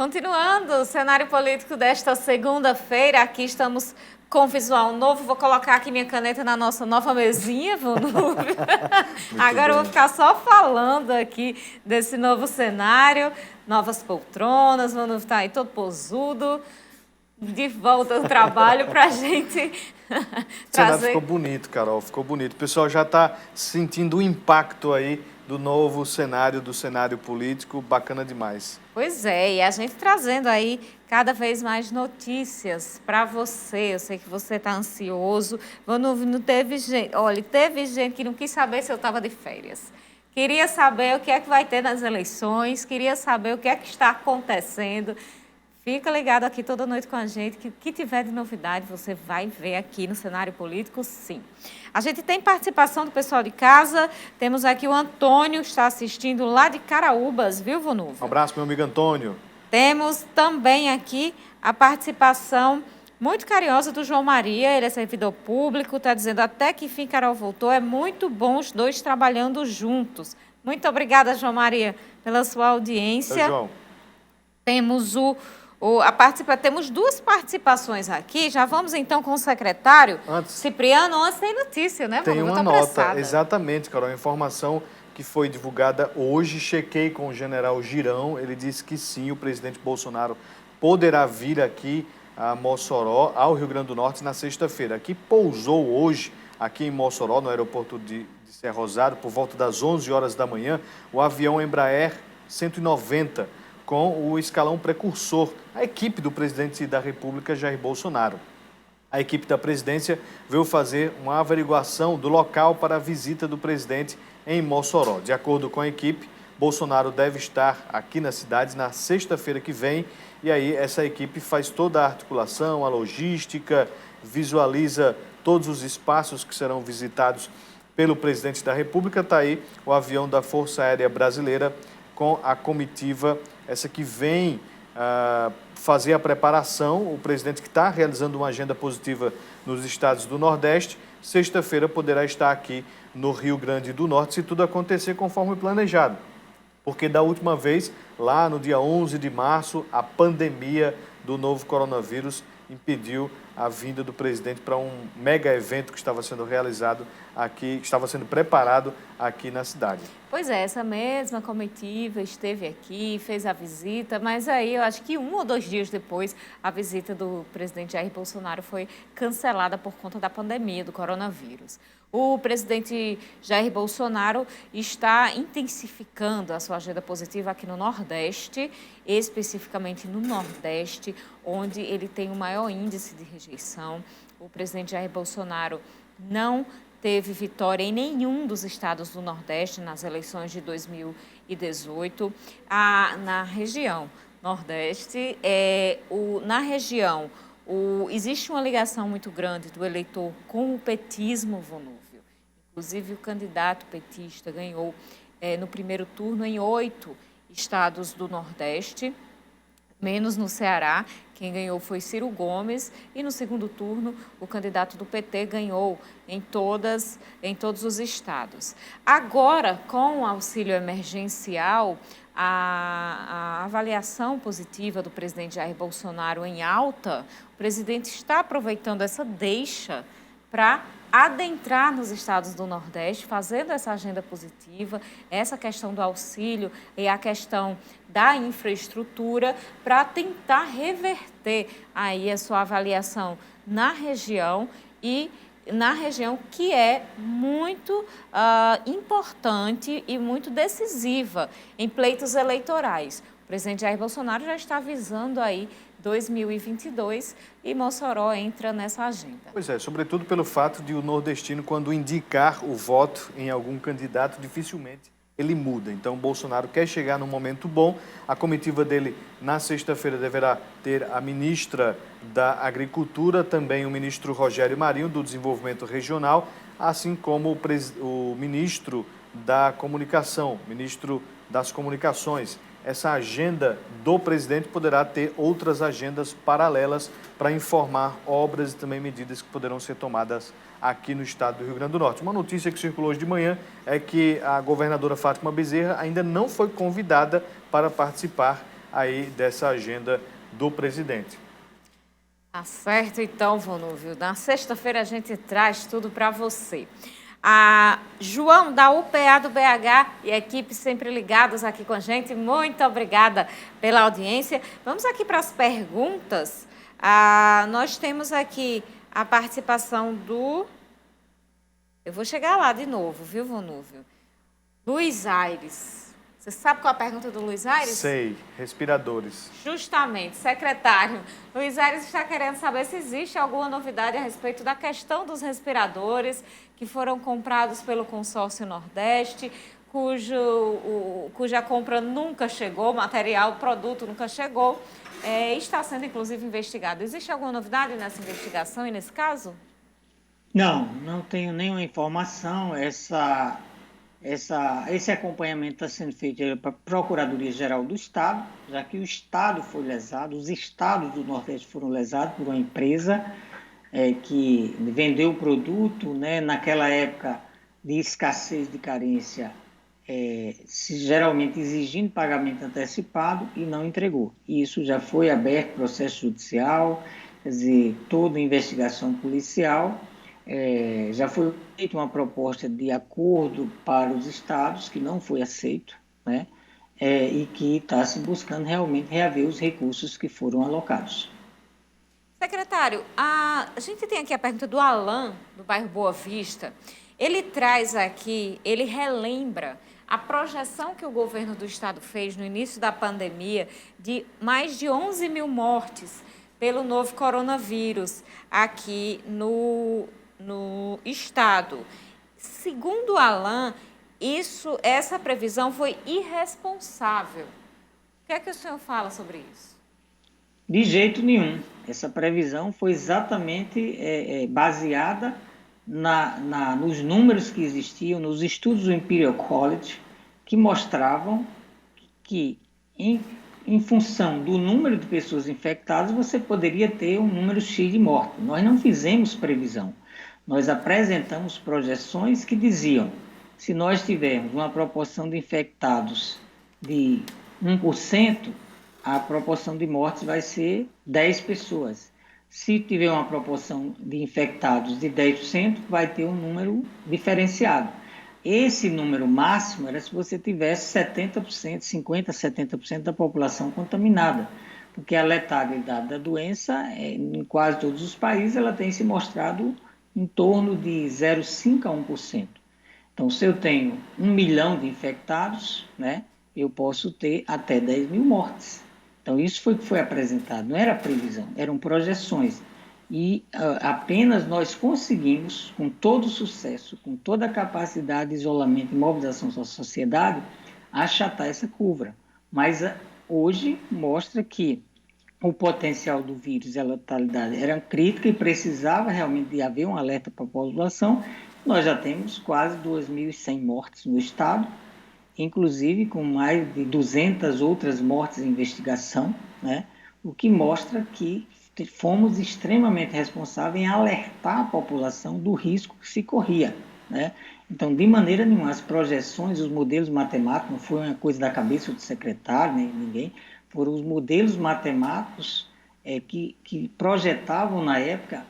Continuando o cenário político desta segunda-feira, aqui estamos com visual novo. Vou colocar aqui minha caneta na nossa nova mesinha, Vonúvio. Agora eu vou ficar só falando aqui desse novo cenário, novas poltronas, Vonúvio está aí todo posudo, de volta ao trabalho para a gente trazer... Ficou bonito, Carol, ficou bonito. O pessoal já está sentindo o impacto aí do novo cenário, do cenário político, bacana demais. Pois é, e a gente trazendo aí cada vez mais notícias para você. Eu sei que você está ansioso. Não teve gente, olha, teve gente que não quis saber se eu estava de férias. Queria saber o que é que vai ter nas eleições, queria saber o que é que está acontecendo. Fica ligado aqui toda noite com a gente, que o que tiver de novidade você vai ver aqui no cenário político, sim. A gente tem participação do pessoal de casa, temos aqui o Antônio, que está assistindo lá de Caraúbas, viu, Vonúvio? Um abraço, meu amigo Antônio. Temos também aqui a participação muito carinhosa do João Maria, ele é servidor público, está dizendo até que enfim Carol voltou, é muito bom os dois trabalhando juntos. Muito obrigada, João Maria, pela sua audiência. Oi, João. Temos temos duas participações aqui. Já vamos então com o secretário Cipriano. Antes tem notícia, né? Tem uma nota, exatamente, Carol. Informação que foi divulgada hoje. Chequei com o general Girão. Ele disse que sim, o presidente Bolsonaro poderá vir aqui a Mossoró, ao Rio Grande do Norte, na sexta-feira. Aqui pousou hoje, aqui em Mossoró, no aeroporto de Serra Rosado, por volta das 11 horas da manhã, o avião Embraer 190, com o escalão precursor, a equipe do presidente da República, Jair Bolsonaro. A equipe da presidência veio fazer uma averiguação do local para a visita do presidente em Mossoró. De acordo com a equipe, Bolsonaro deve estar aqui na cidade na sexta-feira que vem, e aí essa equipe faz toda a articulação, a logística, visualiza todos os espaços que serão visitados pelo presidente da República. Está aí o avião da Força Aérea Brasileira com a comitiva, essa que vem fazer a preparação. O presidente que está realizando uma agenda positiva nos estados do Nordeste, sexta-feira poderá estar aqui no Rio Grande do Norte, se tudo acontecer conforme planejado. Porque da última vez, lá no dia 11 de março, a pandemia do novo coronavírus impediu a vinda do presidente para um mega evento que estava sendo realizado aqui, que estava sendo preparado aqui na cidade. Pois é, essa mesma comitiva esteve aqui, fez a visita, mas aí eu acho que 1 ou 2 dias depois, a visita do presidente Jair Bolsonaro foi cancelada por conta da pandemia do coronavírus. O presidente Jair Bolsonaro está intensificando a sua agenda positiva aqui no Nordeste, especificamente no Nordeste, onde ele tem o maior índice de rejeição. O presidente Jair Bolsonaro não teve vitória em nenhum dos estados do Nordeste nas eleições de 2018. Na região Nordeste, existe uma ligação muito grande do eleitor com o petismo, Vonúvio. Inclusive, o candidato petista ganhou no primeiro turno em 8 estados do Nordeste, menos no Ceará. Quem ganhou foi Ciro Gomes, e no segundo turno o candidato do PT ganhou em todos os estados. Agora, com o auxílio emergencial, a avaliação positiva do presidente Jair Bolsonaro em alta, o presidente está aproveitando essa deixa para adentrar nos estados do Nordeste, fazendo essa agenda positiva, essa questão do auxílio e a questão da infraestrutura, para tentar reverter aí a sua avaliação na região, e na região que é muito importante e muito decisiva em pleitos eleitorais. O presidente Jair Bolsonaro já está visando aí 2022 e Mossoró entra nessa agenda. Pois é, sobretudo pelo fato de o nordestino, quando indicar o voto em algum candidato, dificilmente ele muda. Então, Bolsonaro quer chegar num momento bom. A comitiva dele, na sexta-feira, deverá ter a ministra da Agricultura, também o ministro Rogério Marinho, do Desenvolvimento Regional, assim como o ministro da Comunicação, ministro das Comunicações. Essa agenda do presidente poderá ter outras agendas paralelas para informar obras e também medidas que poderão ser tomadas aqui no estado do Rio Grande do Norte. Uma notícia que circulou hoje de manhã é que a governadora Fátima Bezerra ainda não foi convidada para participar aí dessa agenda do presidente. Tá certo, então, Vonúvio. Na sexta-feira a gente traz tudo para você. João, da UPA do BH e a equipe sempre ligados aqui com a gente, muito obrigada pela audiência. Vamos aqui para as perguntas. Nós temos aqui a participação do... Eu vou chegar lá de novo, viu, Vonúvio? Luiz Aires. Você sabe qual é a pergunta do Luiz Aires? Sei, respiradores. Justamente, secretário. Luiz Aires está querendo saber se existe alguma novidade a respeito da questão dos respiradores que foram comprados pelo consórcio Nordeste, cuja compra nunca chegou, o produto nunca chegou, está sendo inclusive investigado. Existe alguma novidade nessa investigação e nesse caso? Não tenho nenhuma informação. Esse acompanhamento está sendo feito para a Procuradoria-Geral do Estado, já que o Estado foi lesado, os estados do Nordeste foram lesados por uma empresa que vendeu o produto, né, naquela época de escassez, de carência, geralmente exigindo pagamento antecipado e não entregou. Isso já foi aberto processo judicial, quer dizer, toda investigação policial. Já foi feita uma proposta de acordo para os estados, que não foi aceito, né? E que está se buscando realmente reaver os recursos que foram alocados. Secretário, a gente tem aqui a pergunta do Alain, do bairro Boa Vista. Ele traz aqui, ele relembra a projeção que o governo do estado fez no início da pandemia de mais de 11 mil mortes pelo novo coronavírus aqui no estado. Segundo Alain, essa previsão foi irresponsável. O que é que o senhor fala sobre isso? De jeito nenhum. Essa previsão foi exatamente baseada nos números que existiam, nos estudos do Imperial College, que mostravam que, em função do número de pessoas infectadas, você poderia ter um número X de mortes. Nós não fizemos previsão. Nós apresentamos projeções que diziam, se nós tivermos uma proporção de infectados de 1%, a proporção de mortes vai ser 10 pessoas. Se tiver uma proporção de infectados de 10%, vai ter um número diferenciado. Esse número máximo era se você tivesse 70%, 50%, 70% da população contaminada, porque a letalidade da doença, em quase todos os países, ela tem se mostrado em torno de 0,5% a 1%. Então, se eu tenho 1 milhão de infectados, né, eu posso ter até 10 mil mortes. Então, isso foi o que foi apresentado, não era previsão, eram projeções. E apenas nós conseguimos, com todo sucesso, com toda a capacidade de isolamento e mobilização da sociedade, achatar essa curva. Mas hoje mostra que o potencial do vírus e a letalidade era crítica e precisava realmente de haver um alerta para a população. Nós já temos quase 2.100 mortes no estado, inclusive com mais de 200 outras mortes em investigação, né? O que mostra que fomos extremamente responsáveis em alertar a população do risco que se corria, né? Então, de maneira nenhuma, as projeções, os modelos matemáticos, não foi uma coisa da cabeça do secretário, nem ninguém, foram os modelos matemáticos que projetavam na época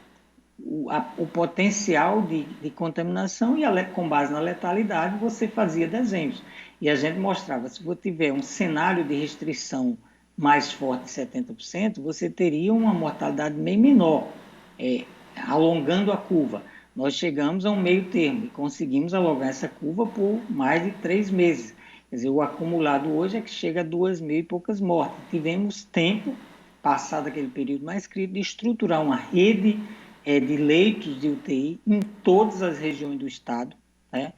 o potencial de contaminação e com base na letalidade você fazia desenhos. E a gente mostrava, se você tiver um cenário de restrição mais forte de 70%, você teria uma mortalidade bem menor, alongando a curva. Nós chegamos a um meio termo e conseguimos alongar essa curva por mais de 3 meses. Quer dizer, o acumulado hoje é que chega a 2.000 e poucas mortes. Tivemos tempo, passado aquele período mais crítico, de estruturar uma rede de leitos de UTI em todas as regiões do estado, né?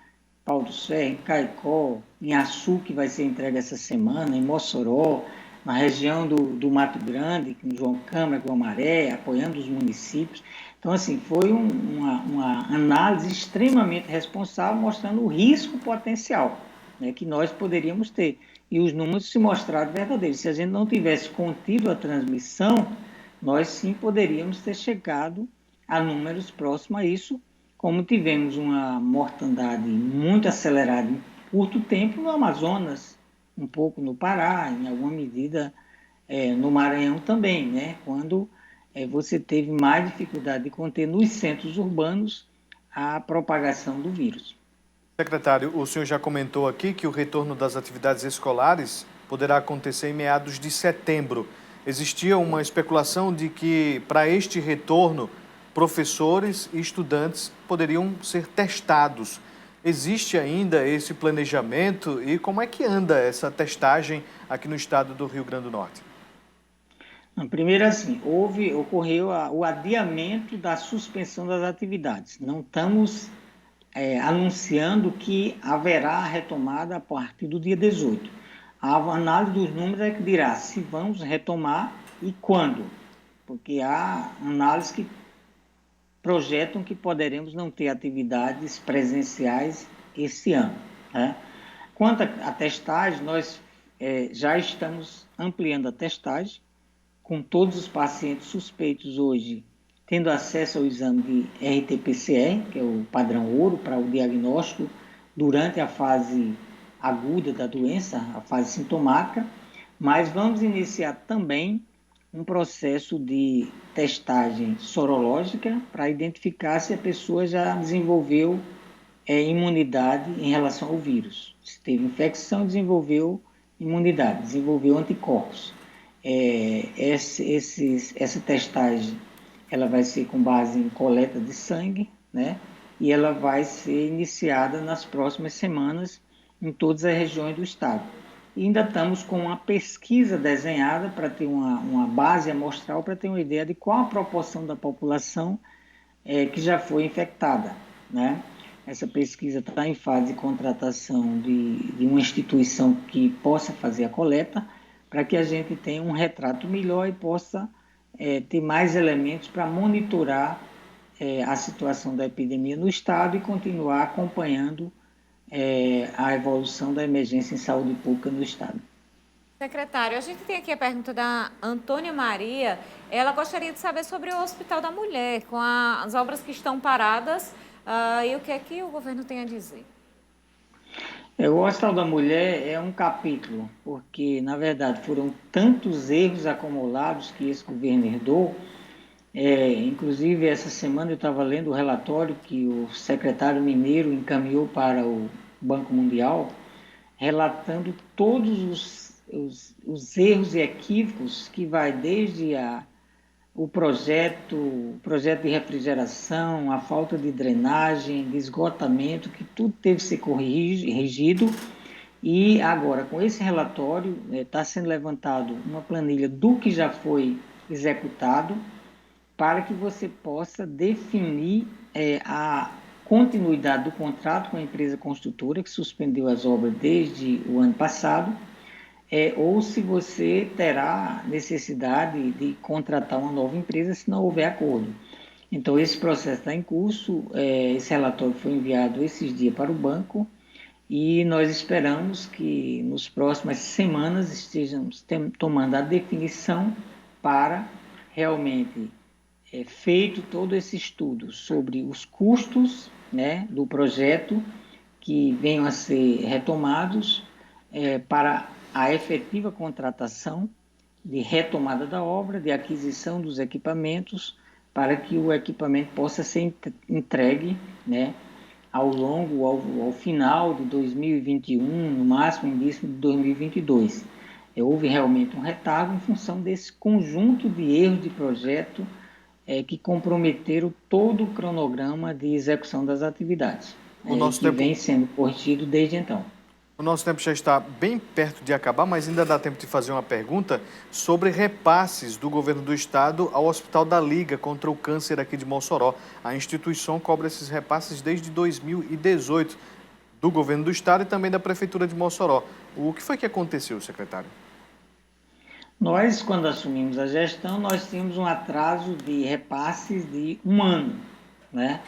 Pau do Ferro, em Caicó, em Açu, que vai ser entregue essa semana, em Mossoró, na região do Mato Grande, em João Câmara, Guamaré, apoiando os municípios. Então, assim, foi uma análise extremamente responsável, mostrando o risco potencial, né, que nós poderíamos ter. E os números se mostraram verdadeiros. Se a gente não tivesse contido a transmissão, nós sim poderíamos ter chegado a números próximos a isso, como tivemos uma mortandade muito acelerada em curto tempo no Amazonas, um pouco no Pará, em alguma medida no Maranhão também, né? Quando você teve mais dificuldade de conter nos centros urbanos a propagação do vírus. Secretário, o senhor já comentou aqui que o retorno das atividades escolares poderá acontecer em meados de setembro. Existia uma especulação de que, para este retorno, professores e estudantes poderiam ser testados. Existe ainda esse planejamento e como é que anda essa testagem aqui no estado do Rio Grande do Norte? Primeiro, assim, ocorreu o adiamento da suspensão das atividades. Não estamos anunciando que haverá a retomada a partir do dia 18. A análise dos números é que dirá se vamos retomar e quando, porque há análises que projetam que poderemos não ter atividades presenciais esse ano, né? Quanto à testagem, nós já estamos ampliando a testagem, com todos os pacientes suspeitos hoje tendo acesso ao exame de RT-PCR, que é o padrão ouro para o diagnóstico durante a fase aguda da doença, a fase sintomática, mas vamos iniciar também um processo de testagem sorológica para identificar se a pessoa já desenvolveu imunidade em relação ao vírus. Se teve infecção, desenvolveu imunidade, desenvolveu anticorpos. Essa testagem ela vai ser com base em coleta de sangue, né? E ela vai ser iniciada nas próximas semanas em todas as regiões do estado. E ainda estamos com uma pesquisa desenhada para ter uma base amostral, para ter uma ideia de qual a proporção da população que já foi infectada, né? Essa pesquisa está em fase de contratação de uma instituição que possa fazer a coleta, para que a gente tenha um retrato melhor e possa ter mais elementos para monitorar a situação da epidemia no estado e continuar acompanhando a evolução da emergência em saúde pública no estado. Secretário, a gente tem aqui a pergunta da Antônia Maria. Ela gostaria de saber sobre o Hospital da Mulher, com as obras que estão paradas, e o que é que o governo tem a dizer. O Hospital da Mulher é um capítulo, porque, na verdade, foram tantos erros acumulados que esse governo herdou. Inclusive, essa semana eu estava lendo o relatório que o secretário mineiro encaminhou para o Banco Mundial, relatando todos os erros e equívocos que vai desde o projeto de refrigeração, a falta de drenagem, de esgotamento, que tudo teve que ser corrigido. E agora, com esse relatório, está sendo levantado uma planilha do que já foi executado, para que você possa definir a continuidade do contrato com a empresa construtora, que suspendeu as obras desde o ano passado, ou se você terá necessidade de contratar uma nova empresa se não houver acordo. Então, esse processo está em curso, esse relatório foi enviado esses dias para o banco e nós esperamos que nas próximas semanas estejamos tomando a definição para realmente feito todo esse estudo sobre os custos, né, do projeto que venham a ser retomados para a efetiva contratação de retomada da obra, de aquisição dos equipamentos, para que o equipamento possa ser entregue, né, ao final de 2021, no máximo início de 2022. Houve realmente um retardo em função desse conjunto de erros de projeto que comprometeram todo o cronograma de execução das atividades, vem sendo corrigido desde então. O nosso tempo já está bem perto de acabar, mas ainda dá tempo de fazer uma pergunta sobre repasses do governo do estado ao Hospital da Liga contra o Câncer aqui de Mossoró. A instituição cobra esses repasses desde 2018 do governo do estado e também da prefeitura de Mossoró. O que foi que aconteceu, secretário? Nós, quando assumimos a gestão, nós tínhamos um atraso de repasses de um ano, né?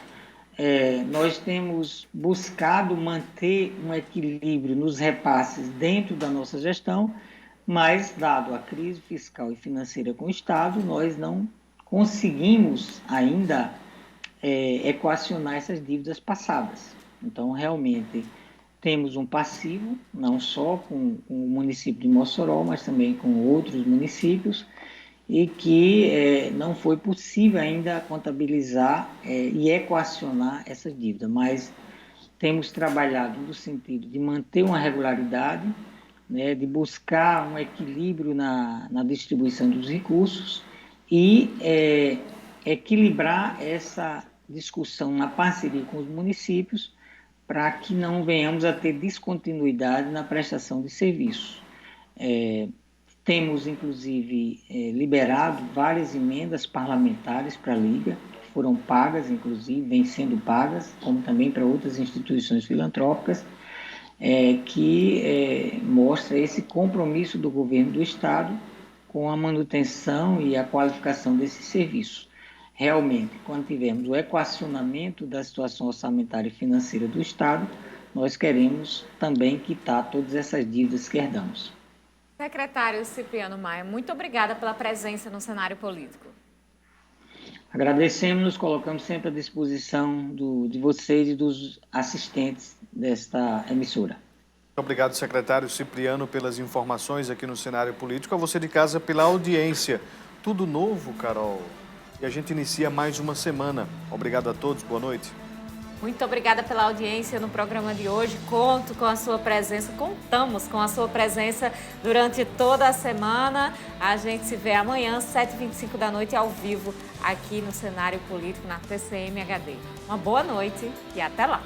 Nós temos buscado manter um equilíbrio nos repasses dentro da nossa gestão, mas, dado a crise fiscal e financeira com o Estado, nós não conseguimos ainda equacionar essas dívidas passadas. Então, realmente, temos um passivo, não só com o município de Mossoró, mas também com outros municípios, e que não foi possível ainda contabilizar e equacionar essa dívida, mas temos trabalhado no sentido de manter uma regularidade, né, de buscar um equilíbrio na distribuição dos recursos e equilibrar essa discussão na parceria com os municípios para que não venhamos a ter descontinuidade na prestação de serviços. Temos, inclusive, liberado várias emendas parlamentares para a Liga, que foram pagas, inclusive, vêm sendo pagas, como também para outras instituições filantrópicas, que mostra esse compromisso do governo do Estado com a manutenção e a qualificação desses serviços. Realmente, quando tivermos o equacionamento da situação orçamentária e financeira do Estado, nós queremos também quitar todas essas dívidas que herdamos. Secretário Cipriano Maia, muito obrigada pela presença no cenário político. Agradecemos, nos colocamos sempre à disposição de vocês e dos assistentes desta emissora. Muito obrigado, secretário Cipriano, pelas informações aqui no cenário político. A você de casa pela audiência. Tudo novo, Carol. E a gente inicia mais uma semana. Obrigado a todos, boa noite. Muito obrigada pela audiência no programa de hoje. Conto com a sua presença, contamos com a sua presença durante toda a semana. A gente se vê amanhã, 7h25 da noite, ao vivo, aqui no cenário político, na TCM HD. Uma boa noite e até lá!